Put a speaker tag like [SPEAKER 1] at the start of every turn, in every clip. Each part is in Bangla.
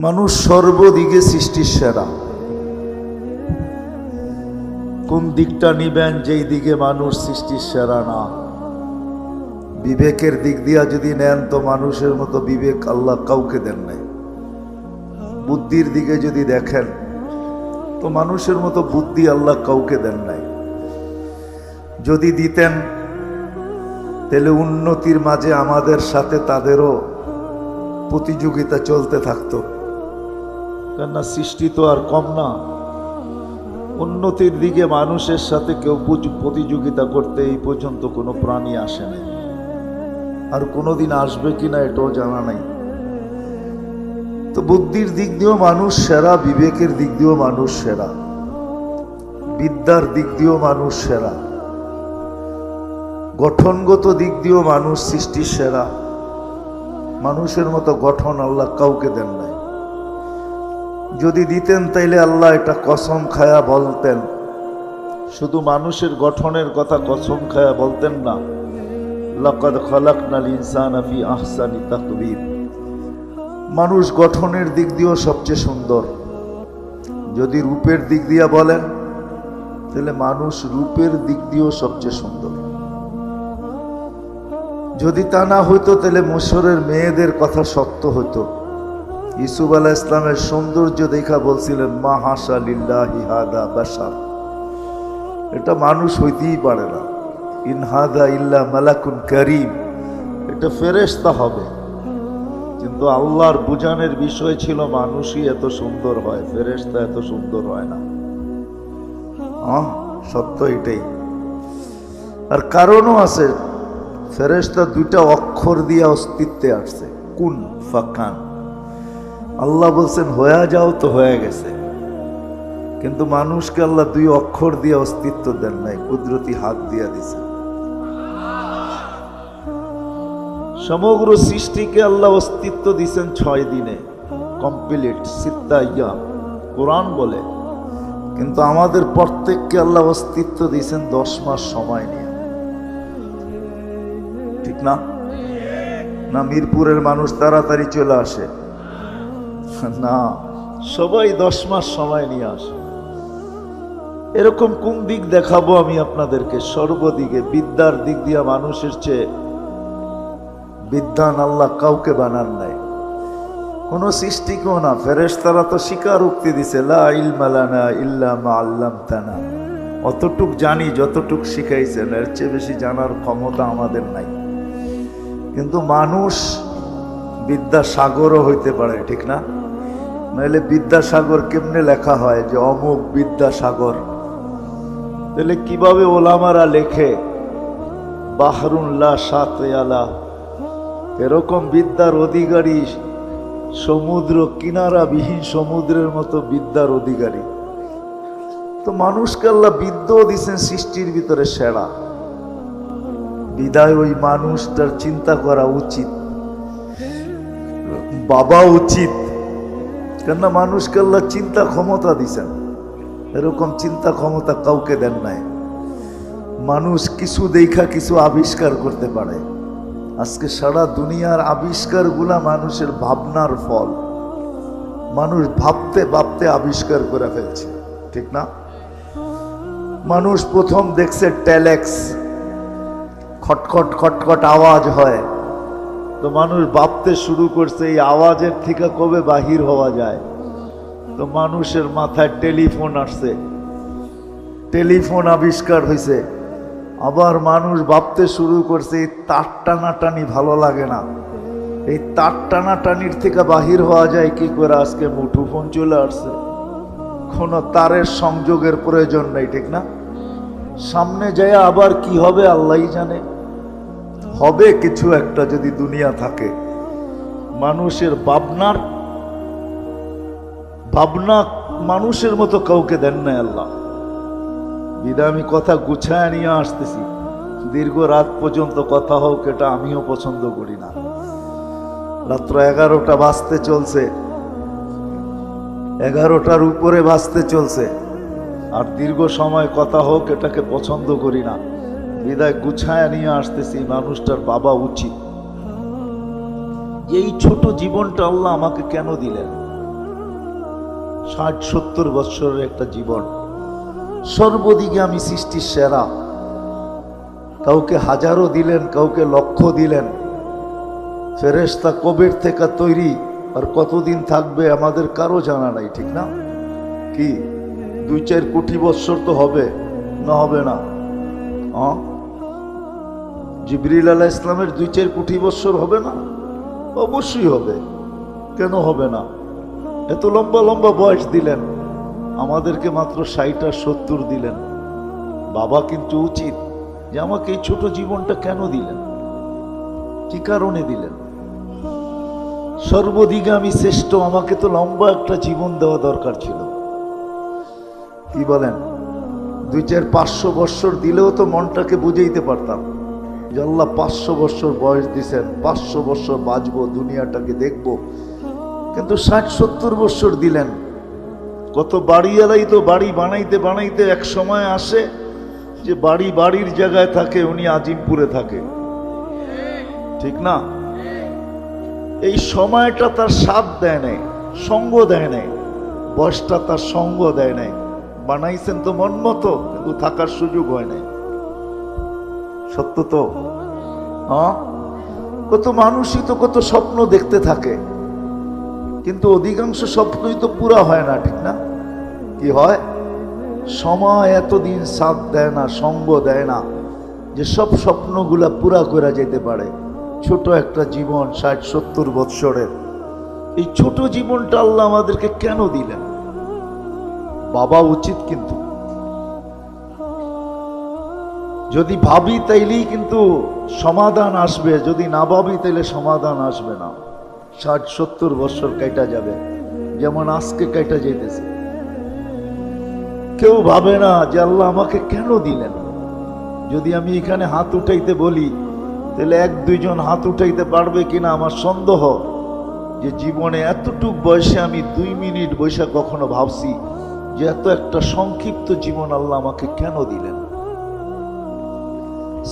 [SPEAKER 1] মানুষ সর্বদিকে সৃষ্টির সেরা। কোন দিকটা নিবেন যেই দিকে মানুষ সৃষ্টির সেরা না? বিবেকের দিক দিয়া যদি নেন তো মানুষের মতো বিবেক আল্লাহ কাউকে দেন নাই। বুদ্ধির দিকে যদি দেখেন তো মানুষের মতো বুদ্ধি আল্লাহ কাউকে দেন নাই। যদি দিতেন তাহলে উন্নতির মাঝে আমাদের সাথে তাদেরও প্রতিযোগিতা চলতে থাকতো, কেননা সৃষ্টি তো আর কম না। উন্নতির দিকে মানুষের সাথে কেউ প্রতিযোগিতা করতে এই পর্যন্ত কোনো প্রাণী আসেনি, আর কোনোদিন আসবে কিনা এটাও জানা নাই। তো বুদ্ধির দিক দিয়েও মানুষ সেরা, বিবেকের দিক দিয়েও মানুষ সেরা, বিদ্যার দিক দিয়েও মানুষ সেরা, গঠনগত দিক দিয়েও মানুষ সৃষ্টির সেরা। মানুষের মতো গঠন আল্লাহ কাউকে দেন নাই। যদি দিতেন তাইলে আল্লাহ এটা কসম খায়া বলতেন, শুধু মানুষের গঠনের কথা কসম খায়া বলতেন না, লাকাদ খালাকনাল ইনসানা ফি আহসানি তাকওয়িম। মানুষ গঠনের দিক দিয়েও সবচেয়ে সুন্দর। যদি রূপের দিক দিয়া বলেন তাহলে মানুষ রূপের দিক দিয়েও সবচেয়ে সুন্দর। যদি তা না হইতো তাহলে মিশরের মেয়েদের কথা সত্য হইতো। ইউসুফ আলাইহিস সালামের সৌন্দর্য দেখা বলছিলেন মা হাসা লিল্লাহি হাদা বাশার, এটা মানুষ হইতেই পারে না। ইন হাদা ইল্লা মালাকুন কারীম, এটা ফেরেশতা হবে। কিন্তু আল্লাহর বুঝানোর বিষয় ছিল মানুষই এত সুন্দর হয়, ফেরেশতা এত সুন্দর হয় না। সত্য এটাই। আর কারণও আছে। ফেরেশতা দুইটা অক্ষর দিয়ে অস্তিত্বে আসছে, কুন ফাকান। আল্লাহ বলছেন হয়ে যাও, তো হয়ে গেছে। কিন্তু মানুষকে আল্লাহ দুই অক্ষর দিয়ে অস্তিত্ব দেন নাই, কুদরতি হাত দিয়া দিছে। সমগ্র সৃষ্টিকে আল্লাহ অস্তিত্ব দিছেন 6 দিনে, কমপ্লিট সিত্তা ইয়াম কোরআন বলে। কিন্তু আমাদের প্রত্যেককে আল্লাহ অস্তিত্ব দিছেন 10 মাস সময় নিয়ে। ঠিক না? না মিরপুরের মানুষ তাড়াতাড়ি চলে আসে না, সবাই 10 মাস সময় নিয়ে আসে। এরকম কোন দিক দেখাবো আমি আপনাদেরকে? সর্বদিকে বিদ্যার দিক দিয়ে মানুষের চেয়ে বিদ্যান আল্লাহ কাউকে বানান নাই, কোন সৃষ্টিকেও না। ফেরেশতারা তো স্বীকারোক্তি দিছে, লা ইলমা লানা ইল্লা মা আল্লামতানা। অতটুক জানি যতটুক শিখাইছেন, এর চেয়ে বেশি জানার ক্ষমতা আমাদের নাই। কিন্তু মানুষ বিদ্যাসাগরও হইতে পারে, ঠিক না? নাহলে বিদ্যাসাগর কেমনে লেখা হয় যে অমুক বিদ্যাসাগর? তাহলে কিভাবে ওলামারা লেখে বাহরুন লা শাতিয়া, এরকম বিদ্যার অধিকারী, সমুদ্র কিনারা বিহীন সমুদ্রের মতো বিদ্যার অধিকারী। তো মানুষকে আল্লাহ বিদ্যাও দিচ্ছেন সৃষ্টির ভিতরে সেরা। বিদায় ওই মানুষটার চিন্তা করা উচিত, বাবা উচিত। কেননা মানুষকে আল্লাহ চিন্তা ক্ষমতা দিছেন, এরকম চিন্তা ক্ষমতা কাউকে দেন নাই। মানুষ কিছু দেখা কিছু আবিষ্কার করতে পারে। আজকে সারা দুনিয়ার আবিষ্কারগুলা মানুষের ভাবনার ফল। মানুষ ভাবতে ভাবতে আবিষ্কার করে ফেলছে, ঠিক না? মানুষ প্রথম দেখছে টেলেক্স, খটখট খটখট আওয়াজ হয়। তো মানুষ ভাবতে শুরু করছে এই আওয়াজের থেকে কবে বাহির হওয়া যায়। তো মানুষের মাথায় টেলিফোন আসছে, টেলিফোন আবিষ্কার হয়েছে। আবার মানুষ ভাবতে শুরু করছে এই তার টানাটানি ভালো লাগে না, এই তার টানাটানির থেকে বাহির হওয়া যায় কি করে। আজকে মুঠোফোন চলে আসছে, কোনো তারের সংযোগের প্রয়োজন নেই, ঠিক না? সামনে যায় আবার কি হবে আল্লাহই জানে। হবে কিছু একটা যদি দুনিয়া থাকে। মানুষের ভাবনা মানুষের মতো কাউকে দেন নাই আল্লাহ। বিদায় আমি কথা গুছায় নিয়ে আসতেছি। দীর্ঘ রাত পর্যন্ত কথা হোক এটা আমিও পছন্দ করি না। রাত্র 11টা বাজতে চলছে, 11টার উপরে বাজতে চলছে, আর দীর্ঘ সময় কথা হোক এটাকে পছন্দ করি না। বিদায় গুছায় নিয়ে আসতেছি। মানুষটার বাবা উচিত। এই ছোট জীবনটা আল্লাহ আমাকে কেন দিলেন? 60-70 বৎসরের একটা জীবন। সর্বদিকে আমি সৃষ্টির সেরা। কাউকে হাজারও দিলেন, কাউকে লক্ষ দিলেন। ফেরেশতা কবের থেকে তৈরি আর কতদিন থাকবে আমাদের কারো জানা নাই, ঠিক না? কি 2-4 কোটি বৎসর তো হবে না? হবে না? জিবরিল আলাইহিস ইসলামের 2-4 কোটি বৎসর হবে না? অবশ্যই হবে। কেন হবে না? এত লম্বা লম্বা বয়স দিলেন, আমাদেরকে মাত্র 60 আর 70 দিলেন। বাবা কিন্তু উচিত যে আমাকে এই ছোট জীবনটা কেন দিলেন, কি কারণে দিলেন? সর্বদিকে আমি শ্রেষ্ঠ, আমাকে তো লম্বা একটা জীবন দেওয়া দরকার ছিল। কি বলেন? 2-4-500 বৎসর দিলেও তো মনটাকে বুঝাইতে পারতাম যে আল্লাহ 500 বৎসর বয়স দিছেন, 500 বৎসর বাঁচবো, দুনিয়াটাকে দেখবো। কিন্তু 60-70 বৎসর দিলেন। কত বাড়িওয়ালাই তো বাড়ি বানাইতে বানাইতে এক সময় আসে যে বাড়ির জায়গায় থাকে, উনি আজিমপুরে থাকে, ঠিক না? এই সময়টা তার সাথ দেয় নাই, সঙ্গ দেয় নাই, বয়সটা তার সঙ্গ দেয় নাই। বানাইছেন তো মন মতো, কিন্তু থাকার সুযোগ হয় নাই। সত্য তো? কত মানুষই তো কত স্বপ্ন দেখতে থাকে, কিন্তু অধিকাংশ স্বপ্নই তো পুরা হয় না, ঠিক না? কি হয়? সময় এতদিন সাথ দেয় না, সঙ্গ দেয় না যে সব স্বপ্নগুলা পুরা করে যেতে পারে। ছোট একটা জীবন 60-70 বৎসরের, এই ছোট জীবনটা আল্লাহ আমাদেরকে কেন দিলেন? বাবা উচিত কিন্তু। যদি ভাবি তাইলেই কিন্তু সমাধান আসবে, যদি না ভাবি তাইলে সমাধান আসবে না। 60-70 বৎসর কাইটা যাবে, যেমন আজকে কাইটা যেতেছে। কেউ ভাবে না যে আল্লাহ আমাকে কেন দিলেন। যদি আমি এখানে হাত উঠাইতে বলি, তাহলে 1-2 জন হাত উঠাইতে পারবে কিনা আমার সন্দেহ। যে জীবনে এতটুক বয়সে আমি 2 মিনিট বৈশা কখনো ভাবছি যে এত একটা সংক্ষিপ্ত জীবন আল্লাহ আমাকে কেন দিলেন।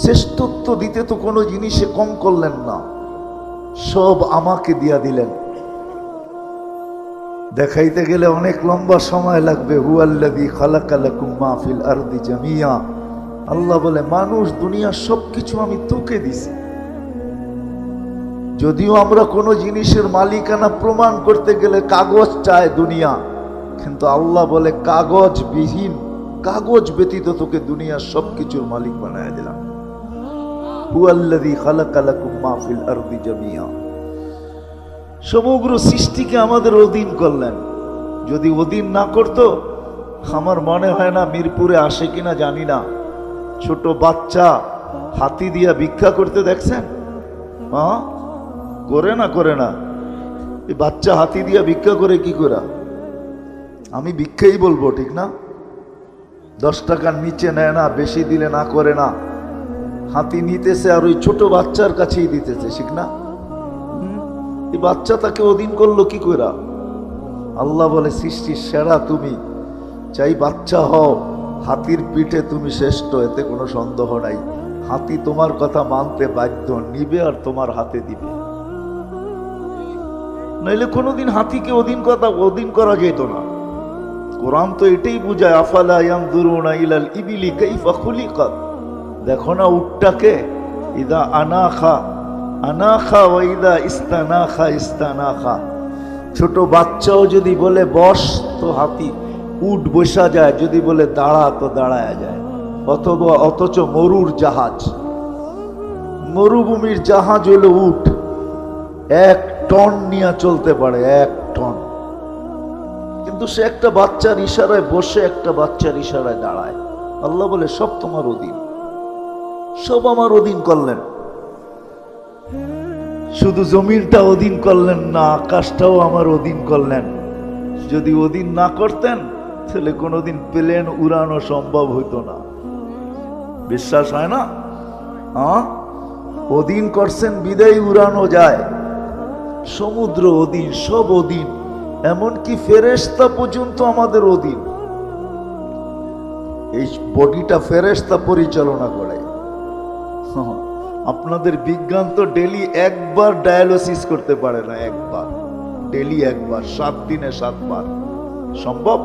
[SPEAKER 1] শ্রেষ্ঠত্ব দিতে তো কোনো জিনিসে কম করলেন না, সব আমাকে দিয়া দিলেন। দেখাইতে গেলে অনেক লম্বা সময় লাগবে। হুয়াল্লাযী খালাকা লাকুম মা ফিল আরদি জামিয়া। আল্লাহ বলে মানুষ দুনিয়া সবকিছু আমি তোকে দিছি। যদিও আমরা কোনো জিনিসের মালিকানা প্রমাণ করতে গেলে কাগজ চায় দুনিয়া, কিন্তু আল্লাহ বলে কাগজবিহীন, কাগজ ব্যতীত তোকে দুনিয়ার সবকিছুর মালিক বানায় দিলাম। হুয়াল্লাযী খালাকা লাকুম মা ফিল আরদি জামিয়া। সমগ্র সৃষ্টিকে আমাদের অধীন করলেন। যদি অধীন না করতো, আমার মনে হয় না মিরপুরে আসে কিনা জানি না, ছোট বাচ্চা হাতি দিয়া ভিক্ষা করতে দেখছেন? করে না? এই বাচ্চা হাতি দিয়া ভিক্ষা করে কি করে? আমি ভিক্ষাই বলবো, ঠিক না? 10 টাকার নিচে নেয় না, বেশি দিলে না করে না। হাতি নিতেছে আর ওই ছোট বাচ্চার কাছেই দিতেছে, ঠিক না? এই বাচ্চা তাকে অধীন করলো কি করে? আল্লাহ বলে সৃষ্টির সেরা তুমি, চাই বাচ্চা হও, হাতির পিঠে তুমি শ্রেষ্ঠ, এতে কোনো সন্দেহ নাই। হাতি তোমার কথা মানতে বাধ্য, নিবে আর তোমার হাতে দিবে। নইলে কোনোদিন হাতিকে অধীন করা যেত না। কোরআন তো এটাই বুঝায়, আফালা ইয়ানজুরুনা ইলাল ইবিলি কাইফা খুলিকাত। দেখো না উটটাকে, ইদা আনাখা ওয়া ইদা ইস্তানাখা। ছোট বাচ্চাও যদি বলে বস তো হাতি উট বসা যায়, যদি বলে দাঁড়া তো দাঁড়ায় যায়। অথচ মরুভূমির জাহাজ হলো উট, 1 টন নিয়ে চলতে পারে, 1 টন। কিন্তু সে একটা বাচ্চার ইশারায় বসে, একটা বাচ্চার ইশারায় দাঁড়ায়। আল্লাহ বলে সব তোমার অধীন, সব আমার অধীন করলেন। শুধু জমিনটা অধীন করলেন না, আকাশটাও আমার অধীন করলেন। যদি অধীন না করতেন তাহলে কোনোদিন প্লেন উড়ানো সম্ভব হইতো না। বিশ্বাস হয় না? অধীন করছেন বিদায় উড়ানো যায়। সমুদ্র অধীন, সব অধীন, এমনকি ফেরেশতা পর্যন্ত আমাদের অধীন। এই বডিটা ফেরেশতা পরিচালনা করে। আপনাদের বিজ্ঞান তো ডেলি একবার ডায়ালিসিস করতে পারে না, একবার, ডেলি একবার, 7 দিনে 7 বার। সম্ভব?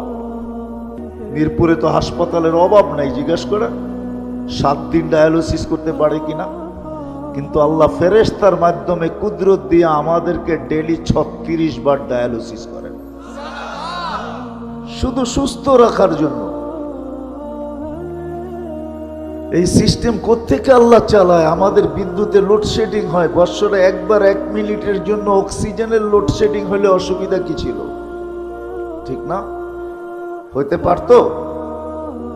[SPEAKER 1] মিরপুরে তো হাসপাতালের অভাব নাই, জিজ্ঞাসা করে 7 দিন ডায়ালিসিস করতে পারে কিনা। কিন্তু আল্লাহ ফেরেশতার মাধ্যমে কুদরত দিয়ে আমাদেরকে ডেইলি 36 বার ডায়ালিসিস করেন, শুধু সুস্থ রাখার জন্য। এই সিস্টেম কোত্থেকে আল্লাহ চালায়? আমাদের বিদ্যুতে লোডশেডিং হয়, বৎসরে একবার 1 মিনিটের জন্য অক্সিজেনের লোডশেডিং হলে অসুবিধা কি ছিল? ঠিক না? হইতে পারতো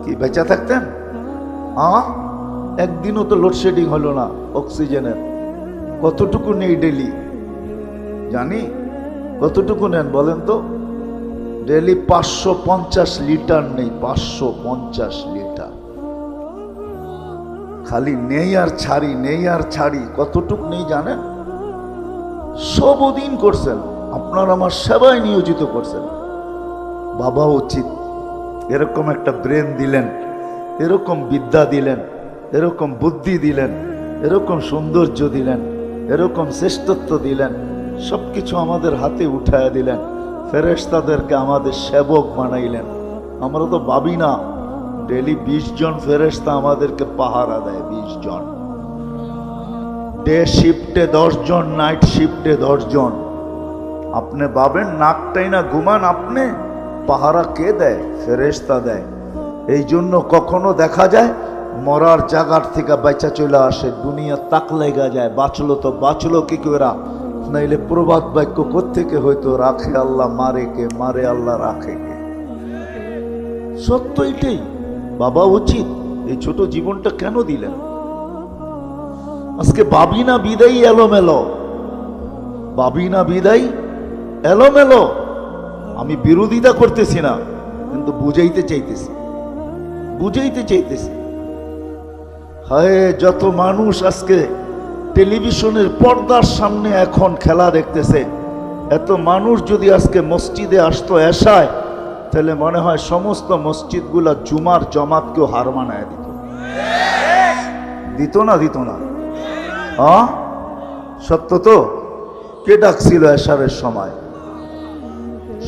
[SPEAKER 1] কি বেঁচে থাকতেন? একদিনও তো লোডশেডিং হলো না অক্সিজেনের। কতটুকু নেই ডেলি জানি? কতটুকু নেন বলেন তো? ডেলি 550 লিটার নেই, 550 লিটার। খালি নেই আর ছাড়ি, নেই আর ছাড়ি। কতটুক নেই জানেন? সব দিন করছেন, আপনার আমার সেবায় নিয়োজিত করছেন। বাবা উচিত এরকম একটা ব্রেন দিলেন, এরকম বিদ্যা দিলেন, এরকম বুদ্ধি দিলেন, এরকম সৌন্দর্য দিলেন, এরকম শ্রেষ্ঠত্ব দিলেন, সবকিছু আমাদের হাতে উঠায়া দিলেন। ফেরেশতাদেরকে আমাদের সেবক বানাইলেন। আমরা তো ভাবি না ডেলি 20 জন ফেরেশতা আমাদেরকে পাহারা দেয়। 20 জন, ডে শিফটে 10 জন, নাইট শিফটে 10 জন। আপনি ভাবেন নাকটাই না ঘুমান, আপনি পাহারা কে দেয়? ফেরেশতা দেয়। এই জন্য কখনো দেখা যায় মরার জায়গার থেকে বেঁচা চলে আসে, দুনিয়া তাক লেগা যায়। বাঁচলো তো বাঁচলো কি করে? নাইলে প্রবাদ বাক্য কোত্থেকে হয়তো, রাখে আল্লাহ মারে কে, মারে আল্লাহ রাখে কে। সত্য এটাই। বাবা উচিত এই ছোট জীবনটা কেন দিলেন? আজকে ভাবি না বিদায় এলোমেলো, ভাবি না বিদায় এলোমেলো। আমি বিরোধিতা করতেছি না, কিন্তু বুঝাইতে চাইতেছি, বুঝাইতে চাইতেছি। হায়, যত মানুষ আজকে টেলিভিশনের পর্দার সামনে এখন খেলা দেখতেছে, এত মানুষ যদি আজকে মসজিদে আসতো এশায়, তাহলে মনে হয় সমস্ত মসজিদগুলা জুমার জমাতকেও হার মানায় দিত। দিত না? দিত না? সত্য তো? কে ডাকছিল এশারের সময়?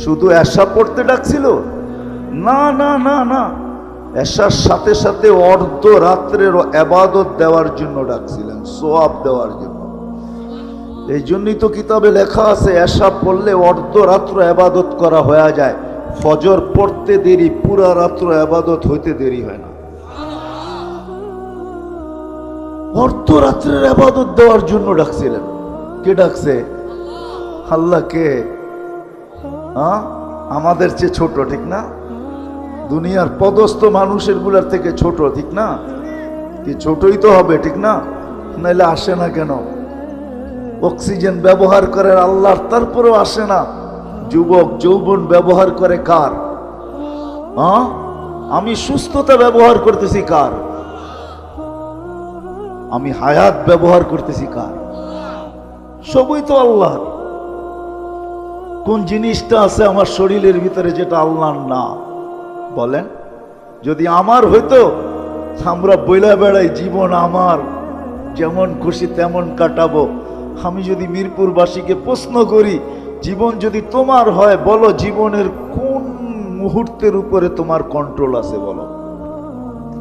[SPEAKER 1] শুধু এশা পড়তে ডাকছিল? না না না না, এশার সাথে সাথে অর্ধ রাত্রের ইবাদত দেওয়ার জন্য ডাকছিলেন, সওয়াব দেওয়ার জন্য। এই জন্যই তো কিতাবে লেখা আছে এশা পড়লে অর্ধ রাত্র ইবাদত করা হয়ে যায়, ফজর পড়তে দেরি, পুরা রাত্র ইবাদত হইতে দেরি হয় না। অর্ধ রাত্রের ইবাদত দেওয়ার জন্য ডাকছিলেন। কে ডাকছে? আল্লাহ। কে? আমাদের চেয়ে ছোট, ঠিক না? দুনিয়ার পদস্থ মানুষের গুলার থেকে ছোট, ঠিক না? কি ছোটই তো হবে, ঠিক না? নাইলে আসে না কেন? অক্সিজেন ব্যবহার করে আল্লাহর, তারপরেও আসে না। যুবক যৌবন ব্যবহার করে কার? আমি সুস্থতা ব্যবহার করতেছি কার? আমি হায়াত ব্যবহার করতেছি কার? সবই তো আল্লাহর। কোন জিনিসটা আছে আমার শরীরের ভিতরে যেটা আল্লাহর না? বলেন। যদি আমার হইতো, আমরা বইলা বেড়াই জীবন আমার, যেমন খুশি তেমন কাটাবো। আমি যদি মিরপুরবাসীকে প্রশ্ন করি, জীবন যদি তোমার হয়, বলো জীবনের কোন মুহূর্তের উপরে তোমার কন্ট্রোল আছে? বলো,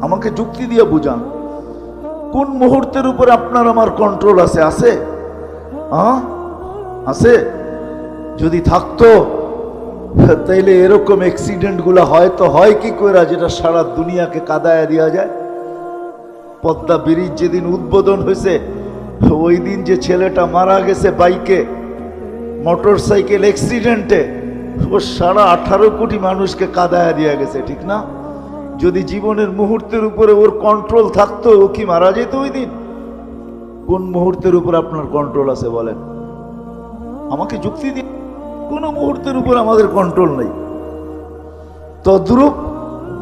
[SPEAKER 1] আমাকে যুক্তি দিয়ে বুঝান। কোন মুহূর্তের উপরে আপনার আমার কন্ট্রোল আছে? আছে? আছে? যদি থাকতো তাইলে এরকম অ্যাক্সিডেন্ট গুলা হয়তো হয় কি করে, যেটা সারা দুনিয়াকে কাদায় দেওয়া যায়। পদ্মা ব্রিজ যেদিন উদ্বোধন হয়েছে, ওই দিন যে ছেলেটা মারা গেছে বাইকে, মোটর সাইকেল অ্যাক্সিডেন্টে, ও সারা 18 কোটি মানুষকে কাদায় দিয়ে গেছে, ঠিক না? যদি জীবনের মুহূর্তের উপরে ওর কন্ট্রোল থাকতো, ও কি মারা যেত ওই দিন? কোন মুহূর্তের উপর আপনার কন্ট্রোল আছে বলেন? আমাকে যুক্তি দিন। কোন মুহূর্তের উপর আমাদের কন্ট্রোল নেই। তদ্রূপ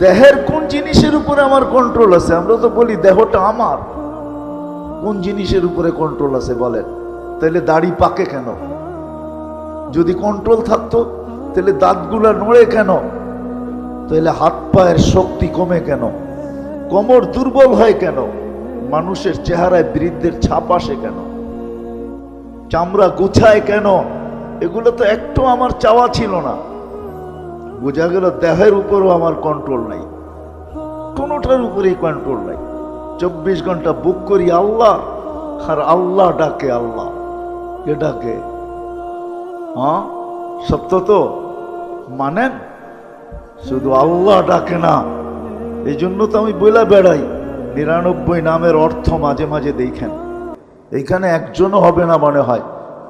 [SPEAKER 1] দেহের কোন জিনিসের উপরে আমার কন্ট্রোল আছে? আমরা তো বলি দেহটা আমার। কোন জিনিসের উপরে কন্ট্রোল আছে বলেন? তাহলে দাড়ি পাকে কেন? যদি কন্ট্রোল থাকতো তাহলে দাঁতগুলা নড়ে কেন? তাহলে হাত পায়ের শক্তি কমে কেন? কোমর দুর্বল হয় কেন? মানুষের চেহারায় বৃদ্ধের ছাপ আসে কেন? চামড়া গুছায় কেন? এগুলো তো একটু আমার চাওয়া ছিল না। বোঝা গেল দেহের উপরও আমার কন্ট্রোল নাই, কোনোটার উপরেই কন্ট্রোল নাই। 24 ঘন্টা বুক করি আল্লাহ, আর আল্লাহ ডাকে আল্লাহ। কে ডাকে? হ্যাঁ, সত্য তো মানেন? শুধু আল্লাহ ডাকে না। এই জন্য তো আমি বলে বেড়াই 99 নামের অর্থ মাঝে মাঝে দেখেন। এইখানে একজনও হবে না মনে হয়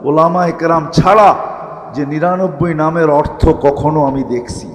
[SPEAKER 1] ওলামায়ে কেরাম ছাড়া যে 99 নামের অর্থ কখনো আমি দেখছি।